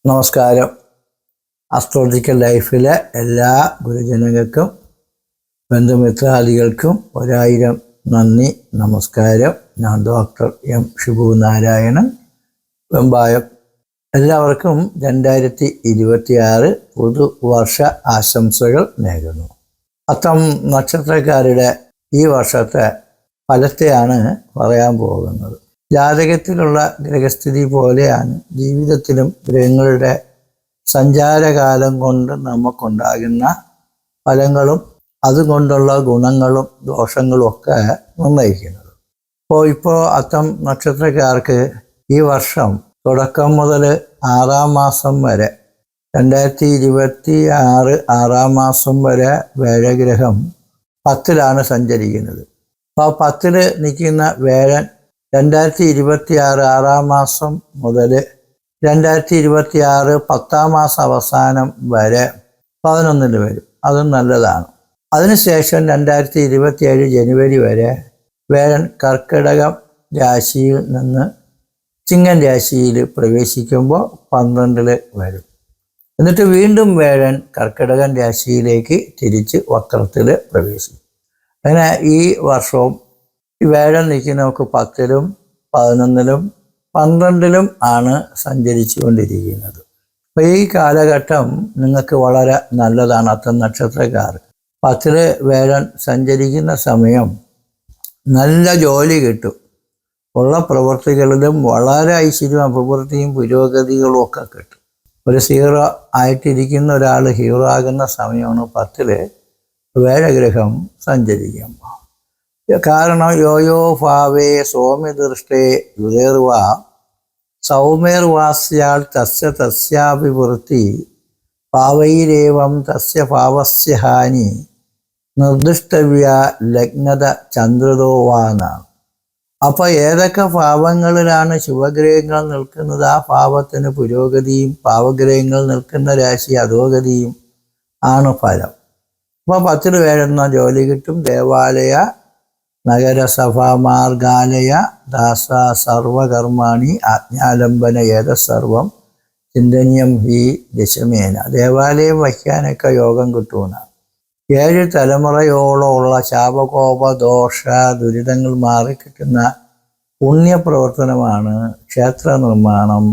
നമസ്കാരം. അസ്ട്രോളജിക്കൽ ലൈഫിലെ എല്ലാ ഗുരുജനങ്ങൾക്കും ബന്ധുമിത്രാദികൾക്കും 1000 നന്ദി, നമസ്കാരം. ഞാൻ ഡോക്ടർ എം ഷിബു നാരായണൻ, വെമ്പായം. എല്ലാവർക്കും 2026 പുതുവർഷ ആശംസകൾ നേരുന്നു. അത്തം നക്ഷത്രക്കാരുടെ ഈ വർഷത്തെ ഫലത്തെയാണ് പറയാൻ പോകുന്നത്. ജാതകത്തിലുള്ള ഗ്രഹസ്ഥിതി പോലെയാണ് ജീവിതത്തിലും ഗ്രഹങ്ങളുടെ സഞ്ചാരകാലം കൊണ്ട് നമുക്കുണ്ടാകുന്ന ഫലങ്ങളും അതുകൊണ്ടുള്ള ഗുണങ്ങളും ദോഷങ്ങളും ഒക്കെ നിർണ്ണയിക്കുന്നത്. ഇപ്പോൾ അത്തം നക്ഷത്രക്കാർക്ക് ഈ വർഷം തുടക്കം മുതൽ 6-ാം മാസം വരെ 2026 6-ാം മാസം വരെ വേഴഗ്രഹം 10-ലാണ് സഞ്ചരിക്കുന്നത്. അപ്പോൾ 10-ൽ നിൽക്കുന്ന വേഴൻ 2026 6-ാം മാസം മുതൽ 2026 10-ാം മാസം അവസാനം വരെ 11-ൽ വരും. അതും നല്ലതാണ്. അതിനുശേഷം 2027 ജനുവരി വരെ വേഴൻ കർക്കിടകം രാശിയിൽ നിന്ന് ചിങ്ങൻ രാശിയിൽ പ്രവേശിക്കുമ്പോൾ 12-ൽ വരും. എന്നിട്ട് വീണ്ടും വേഴൻ കർക്കിടകൻ രാശിയിലേക്ക് തിരിച്ച് വക്രത്തിൽ പ്രവേശിക്കും. അങ്ങനെ ഈ വർഷവും വേഴൻ നിൽക്കുന്നവർക്ക് 10-ലും 11-ലും 12-ലും ആണ് സഞ്ചരിച്ചു കൊണ്ടിരിക്കുന്നത്. അപ്പോൾ ഈ കാലഘട്ടം നിങ്ങൾക്ക് വളരെ നല്ലതാണ്. അത്തം നക്ഷത്രക്കാർ 10-ൽ വേഴൻ സഞ്ചരിക്കുന്ന സമയം നല്ല ജോലി കിട്ടും. ഉള്ള പ്രവൃത്തികളിലും വളരെ ഐശ്വര്യവും അഭിവൃദ്ധിയും പുരോഗതികളും ഒക്കെ കിട്ടും. ഒരു ഹീറോ ആയിട്ടിരിക്കുന്ന ഒരാൾ ഹീറോ ആകുന്ന സമയമാണ് 10-ൽ വേഴഗ്രഹം സഞ്ചരിക്കുമ്പോൾ. കാരണം യോയോ ഭാവേ സൗമ്യദൃഷ്ടേ യുതേർവ സൗമ്യർവാസ്യാൽ തസ്യ തസ്യാഭിവൃത്തി ഭാവൈരേവം തസ്യ ഭാവസ്യ ഹാനി നിർദ്ദിഷ്ടവ്യ ലഗ്നത ചന്ദ്രദോവാന്നാണ്. അപ്പോൾ ഏതൊക്കെ ഭാവങ്ങളിലാണ് ശുഭഗ്രഹങ്ങൾ നിൽക്കുന്നത് ആ ഭാവത്തിന് പുരോഗതിയും പാവഗ്രഹങ്ങൾ നിൽക്കുന്ന രാശി അധോഗതിയും ആണ് ഫലം. അപ്പോൾ 10-ൽ വേഴുന്ന ജോലി കിട്ടും. ദേവാലയ നഗരസഭ മാർഗാലയ ദാസ സർവകർമാണി ആജ്ഞാലംബന ഏതസർവം ചിന്തനീയം ഹി ദശമേന. ദേവാലയം വയ്ക്കാനൊക്കെ യോഗം കിട്ടുമെന്നാണ്. 7 തലമുറയോളമുള്ള ശാപകോപ ദോഷ ദുരിതങ്ങൾ മാറിക്കിട്ടുന്ന പുണ്യപ്രവർത്തനമാണ് ക്ഷേത്ര നിർമ്മാണം.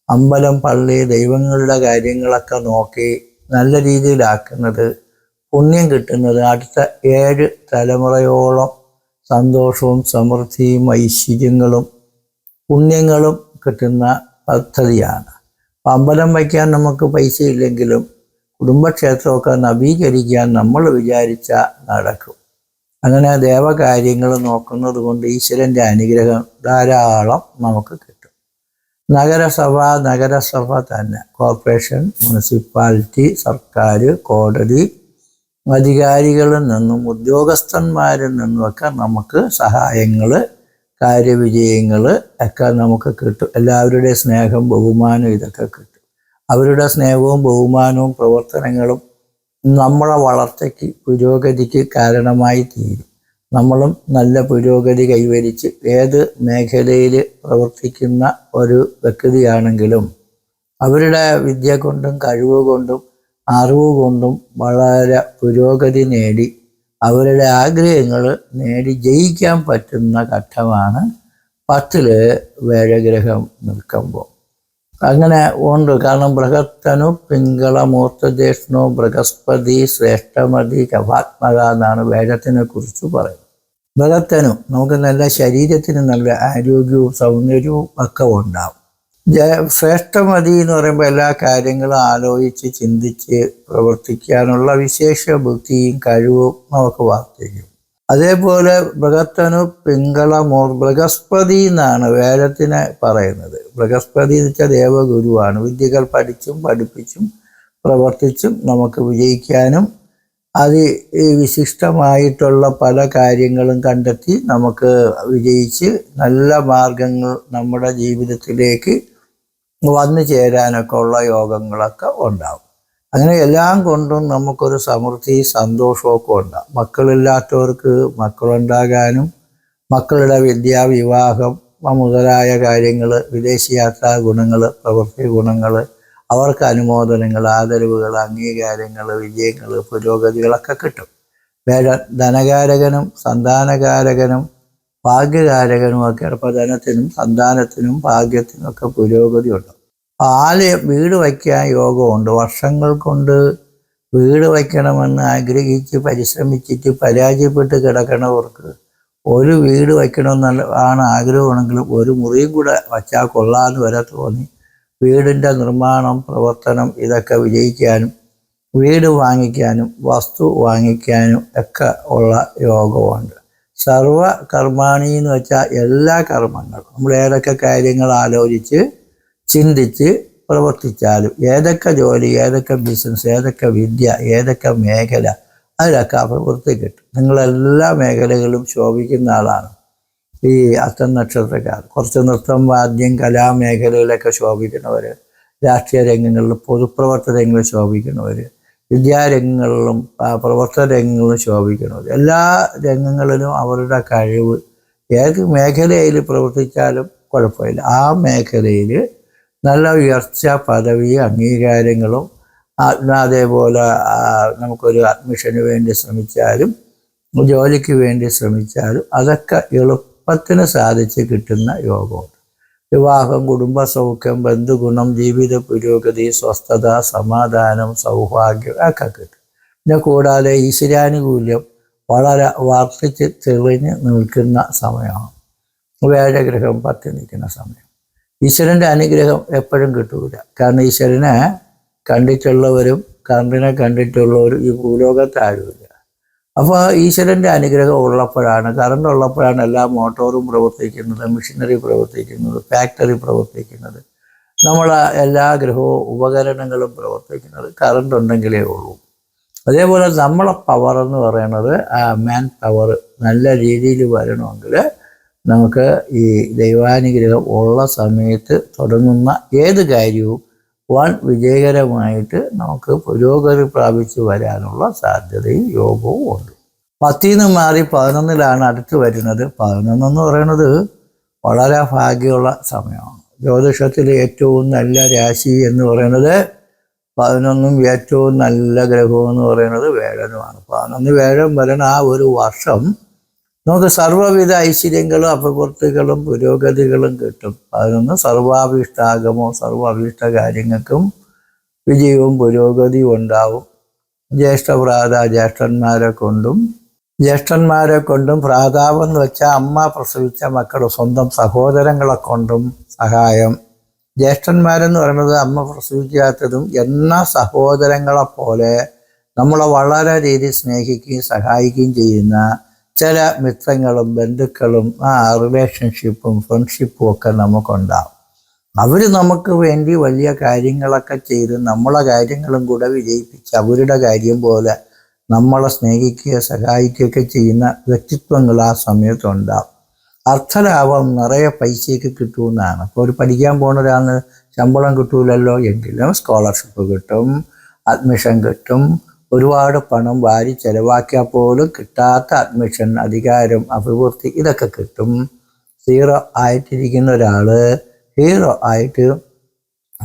അമ്പലം, പള്ളി, ദൈവങ്ങളുടെ കാര്യങ്ങളൊക്കെ നോക്കി നല്ല രീതിയിലാക്കുന്നത്, പുണ്യം കിട്ടുന്നത് അടുത്ത 7 തലമുറയോളം സന്തോഷവും സമൃദ്ധിയും ഐശ്വര്യങ്ങളും പുണ്യങ്ങളും കിട്ടുന്ന പദ്ധതിയാണ്. അമ്പലം വയ്ക്കാൻ നമുക്ക് പൈസ ഇല്ലെങ്കിലും കുടുംബക്ഷേത്രമൊക്കെ നവീകരിക്കാൻ നമ്മൾ വിചാരിച്ച നടക്കും. അങ്ങനെ ദേവകാര്യങ്ങൾ നോക്കുന്നത് കൊണ്ട് ഈശ്വരൻ്റെ അനുഗ്രഹം ധാരാളം നമുക്ക് കിട്ടും. നഗരസഭ തന്നെ കോർപ്പറേഷൻ, മുനിസിപ്പാലിറ്റി, സർക്കാർ, കോടതി, അധികാരികളിൽ നിന്നും ഉദ്യോഗസ്ഥന്മാരിൽ നിന്നുമൊക്കെ നമുക്ക് സഹായങ്ങൾ, കാര്യവിജയങ്ങൾ ഒക്കെ നമുക്ക് കിട്ടും. എല്ലാവരുടെയും സ്നേഹം, ബഹുമാനം ഇതൊക്കെ കിട്ടും. അവരുടെ സ്നേഹവും ബഹുമാനവും പ്രവർത്തനങ്ങളും നമ്മളെ വളർച്ചയ്ക്ക് പുരോഗതിക്ക് കാരണമായി തീരും. നമ്മളും നല്ല പുരോഗതി കൈവരിച്ച് ഏത് മേഖലയിൽ പ്രവർത്തിക്കുന്ന ഒരു വ്യക്തിയാണെങ്കിലും അവരുടെ വിദ്യ കൊണ്ടും കഴിവ് കൊണ്ടും അറിവ് കൊണ്ടും വളരെ പുരോഗതി നേടി അവരുടെ ആഗ്രഹങ്ങൾ നേടി ജയിക്കാൻ പറ്റുന്ന ഘട്ടമാണ് 10-ൽ വേഴഗ്രഹം നിൽക്കുമ്പോൾ. അങ്ങനെ ഉണ്ട്. കാരണം ബൃഹത്തനു പിങ്കളമൂർത്തജ്യേഷ്ഠനോ ബൃഹസ്പതി ശ്രേഷ്ഠമതി കഭാത്മക എന്നാണ് വേഴത്തിനെ കുറിച്ച് പറയുന്നത്. ബൃഹത്തനു നമുക്ക് നല്ല ശരീരത്തിന് നല്ല ആരോഗ്യവും സൗന്ദര്യവും ഒക്കെ ഉണ്ടാവും. ശ്രേഷ്ഠമതി എന്ന് പറയുമ്പോൾ എല്ലാ കാര്യങ്ങളും ആലോചിച്ച് ചിന്തിച്ച് പ്രവർത്തിക്കാനുള്ള വിശേഷ ബുദ്ധിയും കഴിവും നമുക്ക് വർദ്ധിക്കും. അതേപോലെ ബൃഹത്തനു ബൃഹസ്പതി എന്നാണ് വേഴത്തിനെ പറയുന്നത്. ബൃഹസ്പതി എന്ന് വെച്ചാൽ ദേവഗുരുവാണ്. വിദ്യകൾ പഠിച്ചും പഠിപ്പിച്ചും പ്രവർത്തിച്ചും നമുക്ക് വിജയിക്കാനും വിശിഷ്ടമായിട്ടുള്ള പല കാര്യങ്ങളും കണ്ടെത്തി നമുക്ക് വിജയിച്ച് നല്ല മാർഗങ്ങൾ നമ്മുടെ ജീവിതത്തിലേക്ക് വന്നു ചേരാനൊക്കെ ഉള്ള യോഗങ്ങളൊക്കെ ഉണ്ടാവും. അങ്ങനെ എല്ലാം കൊണ്ടും നമുക്കൊരു സമൃദ്ധി സന്തോഷമൊക്കെ ഉണ്ടാകും. മക്കളില്ലാത്തവർക്ക് മക്കളുണ്ടാകാനും മക്കളുടെ വിവാഹം മുതലായ കാര്യങ്ങൾ, വിദേശയാത്രാ ഗുണങ്ങൾ, പ്രവൃത്തി ഗുണങ്ങൾ, അവർക്ക് അനുമോദനങ്ങൾ, ആദരവുകൾ, അംഗീകാരങ്ങൾ, വിജയങ്ങൾ, പുരോഗതികളൊക്കെ കിട്ടും. ധനകാരകനും സന്താനകാരകനും ഭാഗ്യകാരകനുമൊക്കെ. അപ്പോൾ ധനത്തിനും സന്താനത്തിനും ഭാഗ്യത്തിനും ഒക്കെ പുരോഗതി ഉണ്ട്. വീട് വയ്ക്കാൻ യോഗമുണ്ട്. വർഷങ്ങൾ കൊണ്ട് വീട് വയ്ക്കണമെന്ന് ആഗ്രഹിച്ച് പരിശ്രമിച്ചിട്ട് പരാജയപ്പെട്ട് കിടക്കണവർക്ക് ഒരു വീട് വയ്ക്കണമെന്നുള്ള ആഗ്രഹമാണെങ്കിലും ഒരു മുറിയും കൂടെ വച്ചാൽ കൊള്ളാമെന്ന് വരെ തോന്നി വീടിൻ്റെ നിർമ്മാണം, പ്രവർത്തനം ഇതൊക്കെ വിജയിക്കാനും വീട് വാങ്ങിക്കാനും വസ്തു വാങ്ങിക്കാനും ഒക്കെ ഉള്ള യോഗമുണ്ട്. സർവ കർമാണി എന്ന് വെച്ചാൽ എല്ലാ കർമ്മങ്ങളും നമ്മൾ ഏതൊക്കെ കാര്യങ്ങൾ ആലോചിച്ച് ചിന്തിച്ച് പ്രവർത്തിച്ചാലും, ഏതൊക്കെ ജോലി, ഏതൊക്കെ ബിസിനസ്, ഏതൊക്കെ വിദ്യ, ഏതൊക്കെ മേഖല, അതിലൊക്കെ പ്രവൃത്തി കിട്ടും. നിങ്ങളെല്ലാ മേഖലകളും ശോഭിക്കുന്ന ആളാണ് ഈ അത്തം നക്ഷത്രക്കാർ. കുറച്ച് നൃത്തം, വാദ്യം, കലാമേഖലയിലൊക്കെ ശോഭിക്കുന്നവർ, രാഷ്ട്രീയ രംഗങ്ങളിലും പൊതുപ്രവർത്തന രംഗങ്ങളിൽ ശോഭിക്കുന്നവർ, വിദ്യാരംഗങ്ങളിലും പ്രവർത്തന രംഗങ്ങളിലും ശോഭിക്കുന്നവർ, എല്ലാ രംഗങ്ങളിലും അവരുടെ കഴിവ് ഏത് മേഖലയിൽ പ്രവർത്തിച്ചാലും കുഴപ്പമില്ല. ആ മേഖലയിൽ നല്ല ഉയർച്ച, പദവി, അംഗീകാരങ്ങളും അതേപോലെ നമുക്കൊരു അഡ്മിഷന് വേണ്ടി ശ്രമിച്ചാലും ജോലിക്ക് വേണ്ടി ശ്രമിച്ചാലും അതൊക്കെ എളുപ്പത്തിന് സാധിച്ച് കിട്ടുന്ന യോഗമുണ്ട്. വിവാഹം, കുടുംബസൗഖ്യം, ബന്ധുഗുണം, ജീവിത പുരോഗതി, സ്വസ്ഥത, സമാധാനം, സൗഭാഗ്യം ഒക്കെ കിട്ടും. പിന്നെ കൂടാതെ ഈശ്വരാനുകൂല്യം വളരെ വർദ്ധിച്ച് തെളിഞ്ഞ് നിൽക്കുന്ന സമയമാണ്. വേഴഗ്രഹം 10 നിൽക്കുന്ന സമയം. ഈശ്വരൻ്റെ അനുഗ്രഹം എപ്പോഴും കിട്ടൂല. കാരണം ഈശ്വരനെ കണ്ടിട്ടുള്ളവരും കർണിനെ കണ്ടിട്ടുള്ളവരും ഈ ഭൂലോകത്ത് ആരുമില്ല. അപ്പോൾ ഈശ്വരൻ്റെ അനുഗ്രഹം ഉള്ളപ്പോഴാണ്, കറണ്ട് ഉള്ളപ്പോഴാണ് എല്ലാ മോട്ടോറും പ്രവർത്തിക്കുന്നത്, മെഷീനറി പ്രവർത്തിക്കുന്നത്, ഫാക്ടറി പ്രവർത്തിക്കുന്നത്, നമ്മളെ എല്ലാ ഗ്രഹവും ഉപകരണങ്ങളും പ്രവർത്തിക്കുന്നത്. കറണ്ട് ഉണ്ടെങ്കിലേ ഉള്ളൂ. അതേപോലെ നമ്മളെ പവർ എന്ന് പറയുന്നത് മാൻ പവർ നല്ല രീതിയിൽ വരണമെങ്കിൽ നമുക്ക് ഈ ദൈവാനുഗ്രഹം ഉള്ള സമയത്ത് തുടങ്ങുന്ന ഏത് കാര്യവും വിജയകരമായിട്ട് നമുക്ക് പുരോഗതി പ്രാപിച്ച് വരാനുള്ള സാധ്യതയും യോഗവും ഉണ്ട്. 10 മാറി 11 അടുത്ത് വരുന്നത്. 11 എന്ന് പറയുന്നത് വളരെ ഭാഗ്യമുള്ള സമയമാണ്. ജ്യോതിഷത്തിൽ ഏറ്റവും നല്ല രാശി എന്ന് പറയുന്നത് 11 ഏറ്റവും നല്ല ഗ്രഹം എന്ന് പറയുന്നത് വേഴനുമാണ്. 11 വേഴം വരണ ആ ഒരു വർഷം നമുക്ക് സർവ്വവിധ ഐശ്വര്യങ്ങളും അഭിവൃദ്ധികളും പുരോഗതികളും കിട്ടും. 11 സർവാഭീഷ്ടാഗമോ, സർവാഭീഷ്ട കാര്യങ്ങൾക്കും വിജയവും പുരോഗതിയും ഉണ്ടാവും. ജ്യേഷ്ഠന്മാരെ കൊണ്ടും ഭ്രാതാവെന്ന് വെച്ചാൽ അമ്മ പ്രസവിച്ച മക്കൾ, സ്വന്തം സഹോദരങ്ങളെ കൊണ്ടും സഹായം. ജ്യേഷ്ഠന്മാരെന്ന് പറയുന്നത് അമ്മ പ്രസവിക്കാത്തതും എന്ന സഹോദരങ്ങളെ പോലെ നമ്മളെ വളരെ രീതിയിൽ സ്നേഹിക്കുകയും സഹായിക്കുകയും ചെയ്യുന്ന ചില മിത്രങ്ങളും ബന്ധുക്കളും റിലേഷൻഷിപ്പും ഫ്രണ്ട്ഷിപ്പും ഒക്കെ നമുക്കുണ്ടാവും. അവർ നമുക്ക് വേണ്ടി വലിയ കാര്യങ്ങളൊക്കെ ചെയ്ത് നമ്മളെ കാര്യങ്ങളും കൂടെ വിജയിപ്പിച്ച് അവരുടെ കാര്യം പോലെ നമ്മളെ സ്നേഹിക്കുകയോ സഹായിക്കുകയൊക്കെ ചെയ്യുന്ന വ്യക്തിത്വങ്ങൾ ആ സമയത്തുണ്ടാവും. അർത്ഥലാഭം നിറയെ പൈസയൊക്കെ കിട്ടുമെന്നാണ്. അപ്പോൾ ഒരു പഠിക്കാൻ പോകുന്ന ഒരാളിന് ശമ്പളം കിട്ടൂലല്ലോ എങ്കിലും സ്കോളർഷിപ്പ് കിട്ടും, അഡ്മിഷൻ കിട്ടും. ഒരുപാട് പണം വാരി ചെലവാക്കിയാൽ പോലും കിട്ടാത്ത അഡ്മിഷൻ, അധികാരം, അഭിവൃദ്ധി ഇതൊക്കെ കിട്ടും. 0 ആയിട്ടിരിക്കുന്ന ഒരാൾ ഹീറോ ആയിട്ട്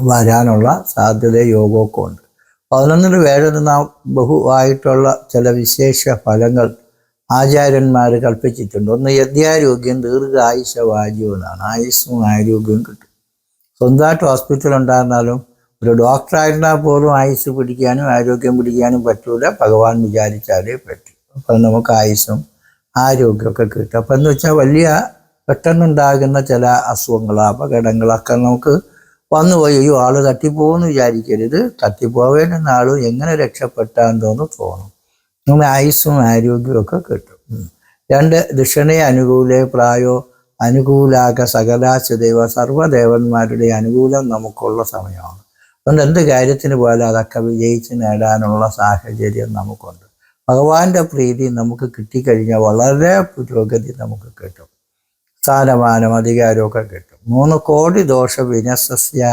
വരാനുള്ള സാധ്യത യോഗമൊക്കെ ഉണ്ട്. 11 വേഴുന്ന ബഹുവായിട്ടുള്ള ചില വിശേഷ ഫലങ്ങൾ ആചാര്യന്മാർ കൽപ്പിച്ചിട്ടുണ്ട്. ഒന്ന് യജ്ഞാരോഗ്യം, ദീർഘായുഷവാജ്യം എന്നാണ്. ആയുസ്സും ആരോഗ്യവും കിട്ടും. സ്വന്തമായിട്ട് ഹോസ്പിറ്റൽ ഉണ്ടായിരുന്നാലും ഒരു ഡോക്ടറായിരുന്നാൽ പോലും ആയുസ് പിടിക്കാനും ആരോഗ്യം പിടിക്കാനും പറ്റൂല. ഭഗവാൻ വിചാരിച്ചാലേ പറ്റും. അപ്പം നമുക്ക് ആയുസ്സും ആരോഗ്യമൊക്കെ കിട്ടും. അപ്പം എന്ന് വെച്ചാൽ വലിയ പെട്ടെന്നുണ്ടാകുന്ന ചില അസുഖങ്ങൾ, അപകടങ്ങളൊക്കെ നമുക്ക് വന്നുപോയി. അയ്യോ ആൾ തട്ടിപ്പോകുമെന്ന് വിചാരിക്കരുത്. തട്ടിപ്പോവേണ്ടുന്ന ആളും എങ്ങനെ രക്ഷപ്പെട്ടാന്തോന്ന് തോന്നും. അങ്ങനെ ആയുസ്സും ആരോഗ്യവും ഒക്കെ കിട്ടും. 2 ദക്ഷിണേ അനുകൂലേ പ്രായോ അനുകൂലാക സകലാശദൈവ, സർവ്വദേവന്മാരുടെ അനുകൂലം നമുക്കുള്ള സമയമാണ്. അതുകൊണ്ട് എന്ത് കാര്യത്തിന് പോയാലും അതൊക്കെ വിജയിച്ച് നേടാനുള്ള സാഹചര്യം നമുക്കുണ്ട്. ഭഗവാന്റെ പ്രീതി നമുക്ക് കിട്ടിക്കഴിഞ്ഞാൽ വളരെ പുരോഗതി നമുക്ക് കിട്ടും. സ്ഥാനമാനം, അധികാരമൊക്കെ കിട്ടും. 3 കോടി ദോഷ വിനസ്യ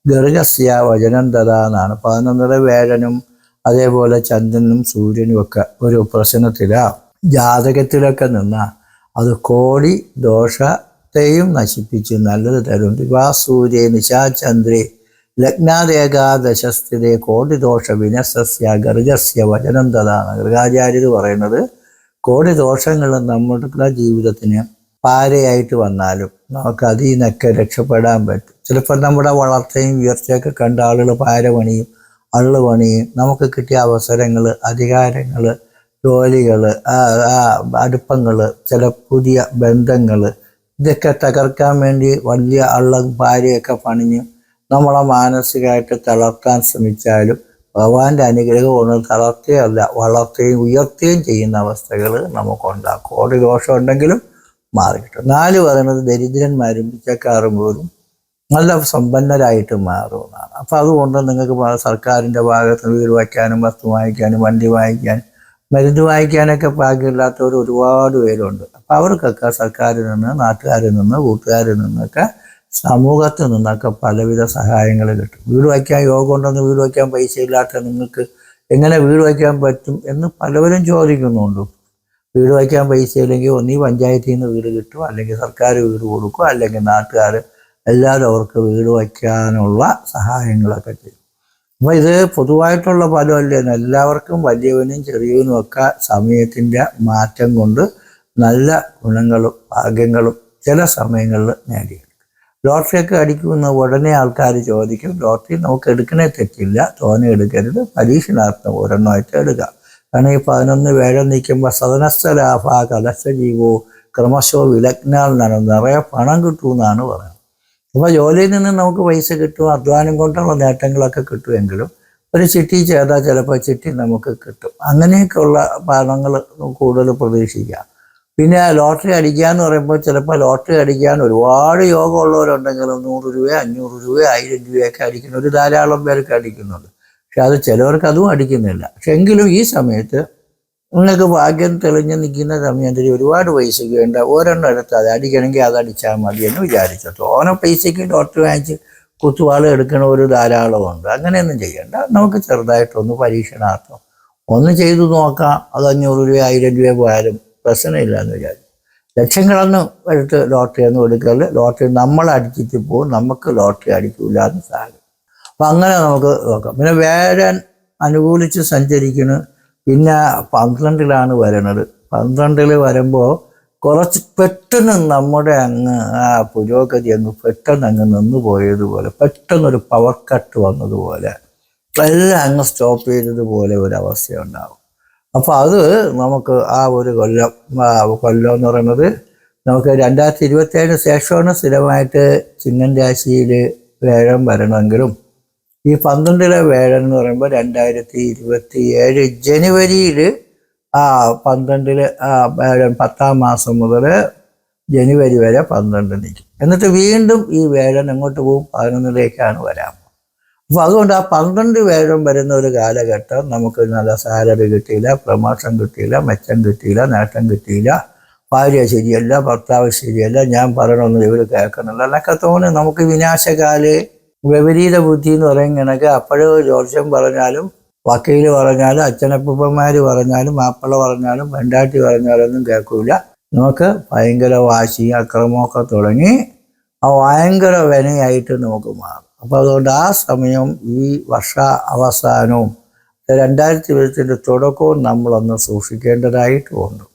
ഗർഗസ്യ വചനം ദദാ എന്നാണ്. 11 വേഴനും അതേപോലെ ചന്ദ്രനും സൂര്യനും ഒക്കെ ഒരു പ്രശ്നത്തിലാണ് ജാതകത്തിലൊക്കെ നിന്നാൽ അത് കോടി ദോഷത്തെയും നശിപ്പിച്ച് നല്ലത് തരും. ദിവാസൂര്യ നിശാചന്ദ്രേ ലഗ്നാദേകാദശസ്ഥിതേ കോടിദോഷ വിനസസ്യ ഗർജസ്യ വചനം തഥാണ് ഗൃഹാചാര്യർ പറയുന്നത്. കോടി ദോഷങ്ങൾ നമ്മുടെ ജീവിതത്തിന് പാരയായിട്ട് വന്നാലും നമുക്ക് അതിൽ നിന്നൊക്കെ രക്ഷപ്പെടാൻ പറ്റും. ചിലപ്പോൾ നമ്മുടെ വളർച്ചയും ഉയർച്ചയൊക്കെ കണ്ട ആളുകൾ പാര പണിയും അള്ളു പണിയും നമുക്ക് കിട്ടിയ അവസരങ്ങൾ, അധികാരങ്ങൾ, ജോലികൾ, അടുപ്പങ്ങൾ, ചില പുതിയ ബന്ധങ്ങൾ, ഇതൊക്കെ തകർക്കാൻ വേണ്ടി വലിയ ഭാര്യയൊക്കെ പണിഞ്ഞ് നമ്മളെ മാനസികമായിട്ട് തളർത്താൻ ശ്രമിച്ചാലും ഭഗവാന്റെ അനുഗ്രഹം കൊണ്ട് തളർത്തുകയല്ല വളർത്തുകയും ഉയർത്തുകയും ചെയ്യുന്ന അവസ്ഥകൾ നമുക്കുണ്ടാകും. കോടി ദോഷം ഉണ്ടെങ്കിലും മാറിക്കിട്ടും. 4 പറയുന്നത് ദരിദ്രന്മാരും പിച്ചക്കാരും പോലും നല്ല സമ്പന്നരായിട്ട് മാറുമെന്നാണ്. അപ്പം അതുകൊണ്ട് നിങ്ങൾക്ക് സർക്കാരിൻ്റെ ഭാഗത്ത് വീട് വയ്ക്കാനും വസ്തു വാങ്ങിക്കാനും വണ്ടി വാങ്ങിക്കാനും മരുന്ന് വാങ്ങിക്കാനൊക്കെ ഭാഗ്യമില്ലാത്തവർ ഒരുപാട് പേരുണ്ട്. അപ്പം അവർക്കൊക്കെ സർക്കാരിൽ നിന്ന്, നാട്ടുകാരിൽ നിന്ന്, കൂട്ടുകാരിൽ നിന്നൊക്കെ, സമൂഹത്തിൽ നിന്നൊക്കെ പലവിധ സഹായങ്ങൾ കിട്ടും. വീട് വയ്ക്കാൻ യോഗം ഉണ്ടെന്ന് വീട് വയ്ക്കാൻ പൈസ ഇല്ലാത്ത നിങ്ങൾക്ക് എങ്ങനെ വീട് വയ്ക്കാൻ പറ്റും എന്ന് പലവരും ചോദിക്കുന്നുണ്ട്. വീട് വയ്ക്കാൻ പൈസ ഇല്ലെങ്കിൽ ഒന്നീ പഞ്ചായത്തിൽ നിന്ന് വീട് കിട്ടും, അല്ലെങ്കിൽ സർക്കാർ വീട് കൊടുക്കും, അല്ലെങ്കിൽ നാട്ടുകാർ എല്ലാവരും അവർക്ക് വീട് വയ്ക്കാനുള്ള സഹായങ്ങളൊക്കെ ചെയ്യും. അപ്പോൾ ഇത് പൊതുവായിട്ടുള്ള ഫലമല്ലേ, എല്ലാവർക്കും വലിയവനും ചെറിയവനും ഒക്കെ സമയത്തിൻ്റെ മാറ്റം കൊണ്ട് നല്ല ഗുണങ്ങളും ഭാഗ്യങ്ങളും ചില സമയങ്ങളിൽ നേടിയെടുക്കും. ലോട്ടറിയൊക്കെ അടിക്കുന്ന ഉടനെ ആൾക്കാർ ചോദിക്കും, ലോട്ടറി നമുക്ക് എടുക്കണേ തെറ്റില്ല, തോനെ എടുക്കരുത്, പരീക്ഷണാർത്ഥം ഒരെണ്ണമായിട്ട് എടുക്കാം. കാരണം ഈ 11 വേഴം നിൽക്കുമ്പോൾ സദനസ്ഥ ലാഭ കലശ ജീവോ ക്രമശോ വിലഗ്നാൽ നിറയെ പണം കിട്ടുമെന്നാണ് പറയുന്നത്. അപ്പോൾ ജോലിയിൽ നിന്ന് നമുക്ക് പൈസ കിട്ടും, അധ്വാനം കൊണ്ടുള്ള നേട്ടങ്ങളൊക്കെ കിട്ടുമെങ്കിലും ഒരു ചിട്ടി ചെയ്താൽ ചിലപ്പോൾ ചിട്ടി നമുക്ക് കിട്ടും. അങ്ങനെയൊക്കെയുള്ള പണങ്ങൾ കൂടുതൽ പ്രതീക്ഷിക്കാം. പിന്നെ ലോട്ടറി അടിക്കുക എന്ന് പറയുമ്പോൾ ചിലപ്പോൾ ലോട്ടറി അടിക്കാൻ ഒരുപാട് യോഗമുള്ളവരുണ്ടെങ്കിലും 100 രൂപ, 500 രൂപ, 1000 രൂപയൊക്കെ അടിക്കുന്നവർ ധാരാളം പേർക്ക് അടിക്കുന്നുണ്ട്. പക്ഷെ അത് ചിലവർക്ക് അതും അടിക്കുന്നില്ല. പക്ഷെ എങ്കിലും ഈ സമയത്ത് നിങ്ങൾക്ക് ഭാഗ്യം തെളിഞ്ഞ് നിൽക്കുന്ന സമയത്തിൽ ഒരുപാട് പൈസയ്ക്ക് വേണ്ട ഒരെണ്ണം എടുത്ത് അത് അടിക്കണമെങ്കിൽ അത് അടിച്ചാൽ മതി എന്ന് വിചാരിച്ചു. ഓരോ പൈസയ്ക്ക് ലോട്ടറി വാങ്ങിച്ച് കുത്തുവാള എടുക്കണ ഒരു ധാരാളമുണ്ട്. അങ്ങനെയൊന്നും ചെയ്യണ്ട. നമുക്ക് ചെറുതായിട്ടൊന്ന് പരീക്ഷണാർത്ഥം ഒന്ന് ചെയ്തു നോക്കാം. അത് 500 രൂപ, 1000 രൂപ പോയാലും പ്രശ്നമില്ല എന്ന് വിചാരിച്ചു. ലക്ഷങ്ങളൊന്നും എടുത്ത് ലോട്ടറി ഒന്നും എടുക്കരുത്. ലോട്ടറി നമ്മൾ അടിച്ചിട്ട് പോകും, നമുക്ക് ലോട്ടറി അടിക്കില്ല എന്ന് സാധിക്കും. അപ്പം അങ്ങനെ നമുക്ക് നോക്കാം. പിന്നെ വേഴൻ അനുകൂലിച്ച് സഞ്ചരിക്കുന്നു. പിന്നെ 12-ലാണ് വരണത്. 12-ൽ വരുമ്പോൾ കുറച്ച് പെട്ടെന്ന് നമ്മുടെ അങ്ങ് പുരോഗതി അങ്ങ് പെട്ടെന്ന് അങ്ങ് നിന്ന് പോയതുപോലെ, പെട്ടെന്നൊരു പവർ കട്ട് വന്നതുപോലെ, എല്ലാം അങ്ങ് സ്റ്റോപ്പ് ചെയ്തതുപോലെ ഒരവസ്ഥയുണ്ടാകും. അപ്പോൾ അത് നമുക്ക് ഒരു കൊല്ലം എന്ന് പറയുന്നത് നമുക്ക് 2027 ശേഷമാണ് സ്ഥിരമായിട്ട് ചിങ്ങൻ രാശിയിൽ വേഴം വരണമെങ്കിലും ഈ 12-ലെ വേഴം എന്ന് പറയുമ്പോൾ 2027 ജനുവരിയിൽ 12-ല് വേഴം 10-ാം മാസം മുതൽ ജനുവരി വരെ 12 നിൽക്കും. എന്നിട്ട് വീണ്ടും ഈ വേഴം എങ്ങോട്ട് പോകും? 11-ലേക്കാണ് വരാൻ. അപ്പോൾ അതുകൊണ്ട് 12 വേഴം വരുന്ന ഒരു കാലഘട്ടം നമുക്ക് നല്ല സാലറി കിട്ടിയില്ല, പ്രമോഷൻ കിട്ടിയില്ല, മെച്ചം കിട്ടിയില്ല, നേട്ടം കിട്ടിയില്ല, ഭാര്യ ശരിയല്ല, ഭർത്താവ് ശരിയല്ല, ഞാൻ പറയണമെന്ന് ഇവർ കേൾക്കണില്ല എന്നൊക്കെ തോന്നി. നമുക്ക് വിനാശകാല് വിപരീത ബുദ്ധി എന്ന് പറയും കണക്ക് അപ്പോഴും ജ്യോത്സ്യം പറഞ്ഞാലും വക്കീൽ പറഞ്ഞാലും അച്ഛനപ്പന്മാർ പറഞ്ഞാലും മാപ്പിള പറഞ്ഞാലും പെണ്ടാട്ടി പറഞ്ഞാലൊന്നും കേൾക്കില്ല. നമുക്ക് ഭയങ്കര വാശി അക്രമമൊക്കെ തുടങ്ങി ഭയങ്കര വിനയായിട്ട് നമുക്ക് മാറും. അപ്പോൾ അതുകൊണ്ട് ആ സമയം ഈ വർഷ അവസാനവും 2020 തുടക്കവും നമ്മളൊന്ന് സൂക്ഷിക്കേണ്ടതായിട്ടുമുണ്ട്.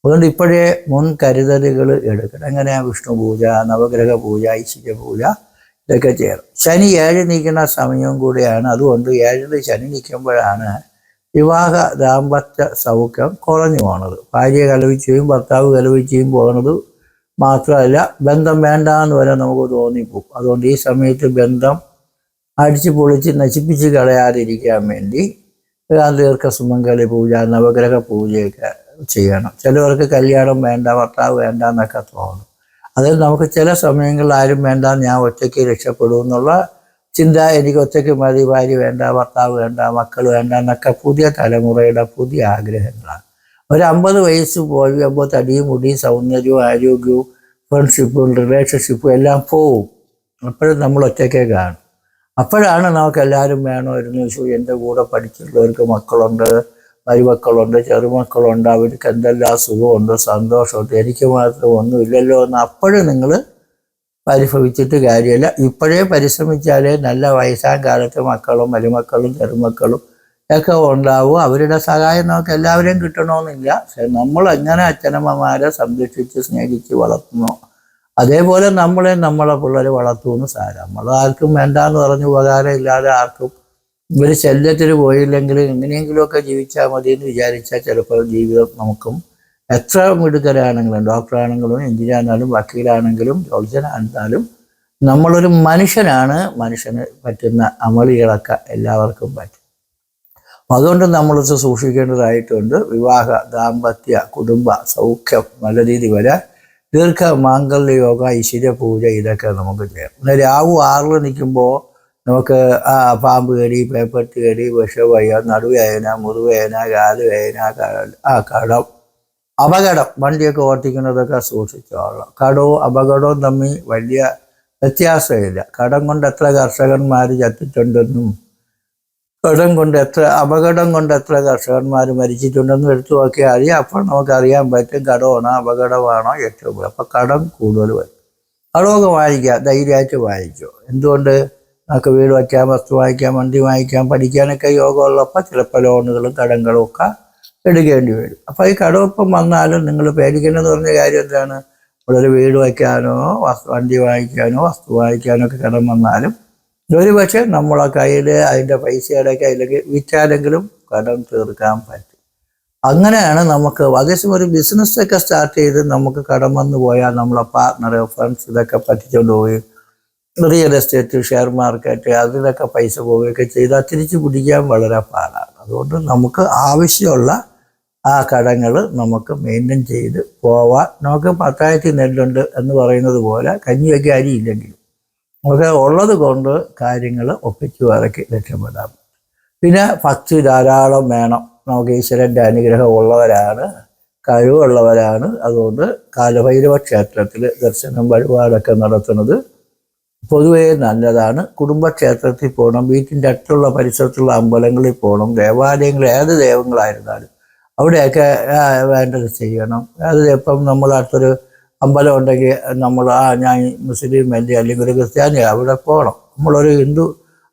അതുകൊണ്ട് ഇപ്പോഴേ മുൻകരുതലുകൾ എടുക്കണം. എങ്ങനെയാണ് വിഷ്ണു പൂജ, നവഗ്രഹ പൂജ, ഐശ്വര്യ പൂജ ഇതൊക്കെ ചെയ്യണം. ശനി 7 നിൽക്കുന്ന സമയവും കൂടിയാണ്. അതുകൊണ്ട് 7-ൽ ശനി നിൽക്കുമ്പോഴാണ് വിവാഹ ദാമ്പത്യ സൗഖ്യം കുറഞ്ഞു പോണത്. ഭാര്യ കലവിച്ചുകയും ഭർത്താവ് കലവിച്ചുകയും പോകുന്നത് മാത്രമല്ല, ബന്ധം വേണ്ട എന്ന് വരെ നമുക്ക് തോന്നിപ്പോകും. അതുകൊണ്ട് ഈ സമയത്ത് ബന്ധം അടിച്ച് പൊളിച്ച് നശിപ്പിച്ച് കളയാതിരിക്കാൻ വേണ്ടി ദീർഘ സുമംഗലി പൂജ, നവഗ്രഹ പൂജയൊക്കെ ചെയ്യണം. ചിലവർക്ക് കല്യാണം വേണ്ട, ഭർത്താവ് വേണ്ട എന്നൊക്കെ തോന്നും. അതിൽ നമുക്ക് ചില സമയങ്ങളിൽ ആരും വേണ്ട, ഞാൻ ഒറ്റയ്ക്ക് രക്ഷപ്പെടും എന്നുള്ള ചിന്ത, എനിക്ക് ഒറ്റയ്ക്ക് മതി, ഭാര്യ വേണ്ട, ഭർത്താവ് വേണ്ട, മക്കൾ വേണ്ട എന്നൊക്കെ പുതിയ തലമുറയുടെ പുതിയ ആഗ്രഹങ്ങളാണ്. ഒരു 50 വയസ്സ് പോയി അപ്പോൾ തടിയും മുടിയും സൗന്ദര്യവും ആരോഗ്യവും ഫ്രണ്ട്ഷിപ്പും റിലേഷൻഷിപ്പും എല്ലാം പോവും. അപ്പോഴും നമ്മൾ ഒറ്റയ്ക്കേ കാണും. അപ്പോഴാണ് നമുക്ക് എല്ലാവരും വേണമായിരുന്നു. എൻ്റെ കൂടെ പഠിച്ചിട്ടുള്ളവർക്ക് മക്കളുണ്ട്, മരുമക്കളുണ്ട്, ചെറുമക്കളുണ്ട്, അവർക്ക് എന്തെല്ലാം സുഖമുണ്ട്, സന്തോഷമുണ്ട്, എനിക്ക് മാത്രം ഒന്നുമില്ലല്ലോ എന്ന് അപ്പോഴും നിങ്ങൾ പരിഭവിച്ചിട്ട് കാര്യമില്ല. ഇപ്പോഴേ പരിശ്രമിച്ചാലേ നല്ല വയസ്സാം കാലത്ത് മക്കളും മരുമക്കളും ചെറുമക്കളും ഒക്കെ ഉണ്ടാവും. അവരുടെ സഹായം നമുക്ക് എല്ലാവരെയും കിട്ടണമെന്നില്ല. പക്ഷെ നമ്മൾ എങ്ങനെ അച്ഛനമ്മമാരെ സംരക്ഷിച്ച് സ്നേഹിച്ച് വളർത്തുന്നു, അതേപോലെ നമ്മളെ പിള്ളേർ വളർത്തുമെന്ന് സാരം. നമ്മൾ ആർക്കും വേണ്ടാന്ന് പറഞ്ഞ് ഉപകാരം ഇല്ലാതെ ആർക്കും ഒരു ശല്യത്തിന് പോയില്ലെങ്കിൽ എങ്ങനെയെങ്കിലുമൊക്കെ ജീവിച്ചാൽ മതി എന്ന് വിചാരിച്ചാൽ ചിലപ്പോൾ ജീവിതം നമുക്കും എത്ര മിടുക്കരാണെങ്കിലും, ഡോക്ടറാണെങ്കിലും, എഞ്ചിനീയറാണെങ്കിലും, വക്കീലാണെങ്കിലും, ജോത്സ്യനാണെന്നാലും നമ്മളൊരു മനുഷ്യനാണ്. മനുഷ്യന് പറ്റുന്ന അമളികളൊക്കെ എല്ലാവർക്കും പറ്റും. അതുകൊണ്ട് നമ്മളിത് സൂക്ഷിക്കേണ്ടതായിട്ടുണ്ട്. വിവാഹ, ദാമ്പത്യ, കുടുംബ സൗഖ്യം നല്ല രീതി വരാൻ ദീർഘ മാംഗല്യ യോഗ, ഐശ്വര്യ പൂജ ഇതൊക്കെ നമുക്ക് ചെയ്യാം. പിന്നെ രാവു 6 നിൽക്കുമ്പോൾ നമുക്ക് പാമ്പ് കടി, പേപ്പട്ടി കടി, വിഷവയ്യ, നടുവേദന, മുറിവേദന, കാലുവേദന, കടം, അപകടം, വണ്ടിയൊക്കെ ഓട്ടിക്കുന്നതൊക്കെ സൂക്ഷിച്ചോളാം. കടവും അപകടവും തമ്മിൽ വലിയ വ്യത്യാസമില്ല. കടം കൊണ്ട് എത്ര കർഷകന്മാർ ചത്തിട്ടുണ്ടെന്നും അപകടം കൊണ്ട് എത്ര കർഷകന്മാർ മരിച്ചിട്ടുണ്ടെന്നും എടുത്തു നോക്കിയാൽ അറിയാം. അപ്പോൾ നമുക്കറിയാൻ പറ്റും കടമാണോ അപകടമാണോ ഏറ്റവും കൂടുതൽ. അപ്പം കടം കൂടുതൽ വരും. കടമൊക്കെ വാങ്ങിക്കുക, ധൈര്യമായിട്ട് വാങ്ങിക്കുക. എന്തുകൊണ്ട്? നമുക്ക് വീട് വയ്ക്കാം, വസ്തു വാങ്ങിക്കാം, വണ്ടി വാങ്ങിക്കാം, പഠിക്കാനൊക്കെ യോഗമുള്ളപ്പോൾ ചിലപ്പോൾ ലോണുകളും കടങ്ങളും ഒക്കെ എടുക്കേണ്ടി വരും. അപ്പോൾ ഈ കടമൊപ്പം വന്നാലും നിങ്ങൾ പേടിക്കേണ്ടതെന്ന് പറഞ്ഞ കാര്യം എന്താണ്? ഒരു വീട് വയ്ക്കാനോ വണ്ടി വാങ്ങിക്കാനോ വസ്തു വാങ്ങിക്കാനോ ഒക്കെ കടം വന്നാലും ഒരു പക്ഷേ നമ്മളെ കയ്യിൽ അതിൻ്റെ പൈസയുടെ കയ്യിലേക്ക് വിറ്റാലെങ്കിലും കടം തീർക്കാൻ പറ്റും. അങ്ങനെയാണ് നമുക്ക്. അതേസമയം ഒരു ബിസിനസ്സൊക്കെ സ്റ്റാർട്ട് ചെയ്ത് നമുക്ക് കടം വന്നു പോയാൽ നമ്മളെ പാർട്ട്ണർ, ഫ്രണ്ട്സ് ഇതൊക്കെ പറ്റിച്ചുകൊണ്ട് പോയി റിയൽ എസ്റ്റേറ്റ്, ഷെയർ മാർക്കറ്റ് അതിലൊക്കെ പൈസ പോവുകയൊക്കെ ചെയ്താൽ തിരിച്ചു പിടിക്കാൻ വളരെ പാടാണ്. അതുകൊണ്ട് നമുക്ക് ആവശ്യമുള്ള ആ കടങ്ങൾ നമുക്ക് മെയിൻറ്റെയിൻ ചെയ്ത് പോവാൻ. നമുക്ക് പത്തായത്തിൽ നെല്ലുണ്ട് എന്ന് പറയുന്നത് പോലെ കഞ്ഞിയൊക്കെ അരിയില്ലെങ്കിലും നമുക്ക് ഉള്ളത് കൊണ്ട് കാര്യങ്ങൾ ഒപ്പിച്ചു വരക്കി രക്ഷപ്പെടാം. പിന്നെ ഭക്തി ധാരാളം വേണം. നമുക്ക് ഈശ്വരൻ്റെ അനുഗ്രഹം ഉള്ളവരാണ്, കഴിവുള്ളവരാണ്. അതുകൊണ്ട് കാലഭൈരവ ക്ഷേത്രത്തിൽ ദർശനം വഴിപാടൊക്കെ നടത്തുന്നത് പൊതുവേ നല്ലതാണ്. കുടുംബക്ഷേത്രത്തിൽ പോകണം, വീട്ടിൻ്റെ അടുത്തുള്ള പരിസരത്തുള്ള അമ്പലങ്ങളിൽ പോകണം, ദേവാലയങ്ങൾ ഏത് ദൈവങ്ങളായിരുന്നാലും അവിടെയൊക്കെ വേണ്ടത് ചെയ്യണം. അത് ഇപ്പം നമ്മളടുത്തൊരു അമ്പലം ഉണ്ടെങ്കിൽ നമ്മൾ ഞാൻ മുസ്ലിം അല്ലേ അല്ലെങ്കിൽ ഒരു ക്രിസ്ത്യാനി അവിടെ പോകണം. നമ്മളൊരു ഹിന്ദു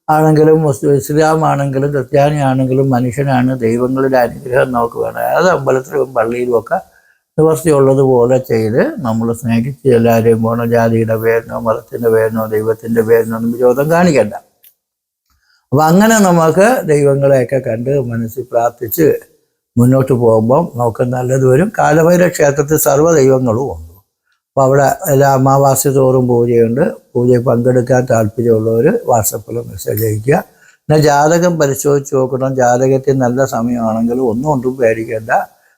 ആണെങ്കിലും ഇസ്ലാം ആണെങ്കിലും ക്രിസ്ത്യാനി ആണെങ്കിലും മനുഷ്യനാണ്. ദൈവങ്ങളുടെ അനുഗ്രഹം നമുക്ക് വേണം. ഏത് അമ്പലത്തിലും പള്ളിയിലും ഒക്കെ നിവർത്തിയുള്ളതുപോലെ ചെയ്ത് നമ്മൾ സ്നേഹിച്ച് എല്ലാവരെയും പോകണം. ജാതിയുടെ പേരിനോ മതത്തിൻ്റെ പേരിനോ ദൈവത്തിൻ്റെ പേരിനോ ഒന്നും വിരോധം കാണിക്കണ്ട. അപ്പം അങ്ങനെ നമുക്ക് ദൈവങ്ങളെയൊക്കെ കണ്ട് മനസ്സിൽ പ്രാർത്ഥിച്ച് മുന്നോട്ട് പോകുമ്പം നമുക്ക് നല്ലത് വരും. കാലഭൈരവ ക്ഷേത്രത്തിൽ സർവ്വ ദൈവങ്ങളും ഉണ്ട്. അപ്പോൾ അവിടെ എല്ലാ അമാവാസ്യ തോറും പൂജയുണ്ട്. പൂജയിൽ പങ്കെടുക്കാൻ താല്പര്യമുള്ളവർ വാട്സപ്പിൽ മെസ്സേജ് അയയ്ക്കുക. പിന്നെ ജാതകം പരിശോധിച്ച് നോക്കണം. ജാതകത്തിൽ നല്ല സമയമാണെങ്കിലും ഒന്നും പേടിക്കേണ്ട.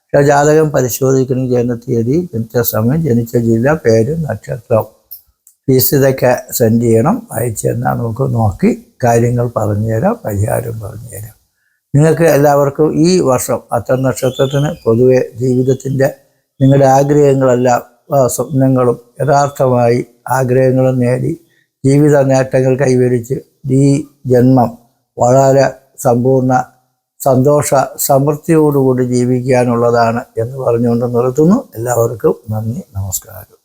പക്ഷേ ജാതകം പരിശോധിക്കണം. ജനന തീയതി, ജനിച്ച സമയം, ജനിച്ച ജില്ല, പേര്, നക്ഷത്രം, ഫീസ് ഇതൊക്കെ സെൻഡ് ചെയ്യണം. അയച്ചു തന്നാൽ നമുക്ക് നോക്കി കാര്യങ്ങൾ പറഞ്ഞുതരാം, പരിഹാരം പറഞ്ഞുതരാം. നിങ്ങൾക്ക് എല്ലാവർക്കും ഈ വർഷം അത്തം നക്ഷത്രത്തിന് പൊതുവെ ജീവിതത്തിൻ്റെ നിങ്ങളുടെ ആഗ്രഹങ്ങളെല്ലാം സ്വപ്നങ്ങളും യഥാർത്ഥമായി ആഗ്രഹങ്ങളും നേടി ജീവിത നേട്ടങ്ങൾ കൈവരിച്ച് ഈ ജന്മം വളരെ സമ്പൂർണ്ണ സന്തോഷ സമൃദ്ധിയോടുകൂടി ജീവിക്കാനുള്ളതാണ് എന്ന് പറഞ്ഞുകൊണ്ട് നിർത്തുന്നു. എല്ലാവർക്കും നന്ദി, നമസ്കാരം.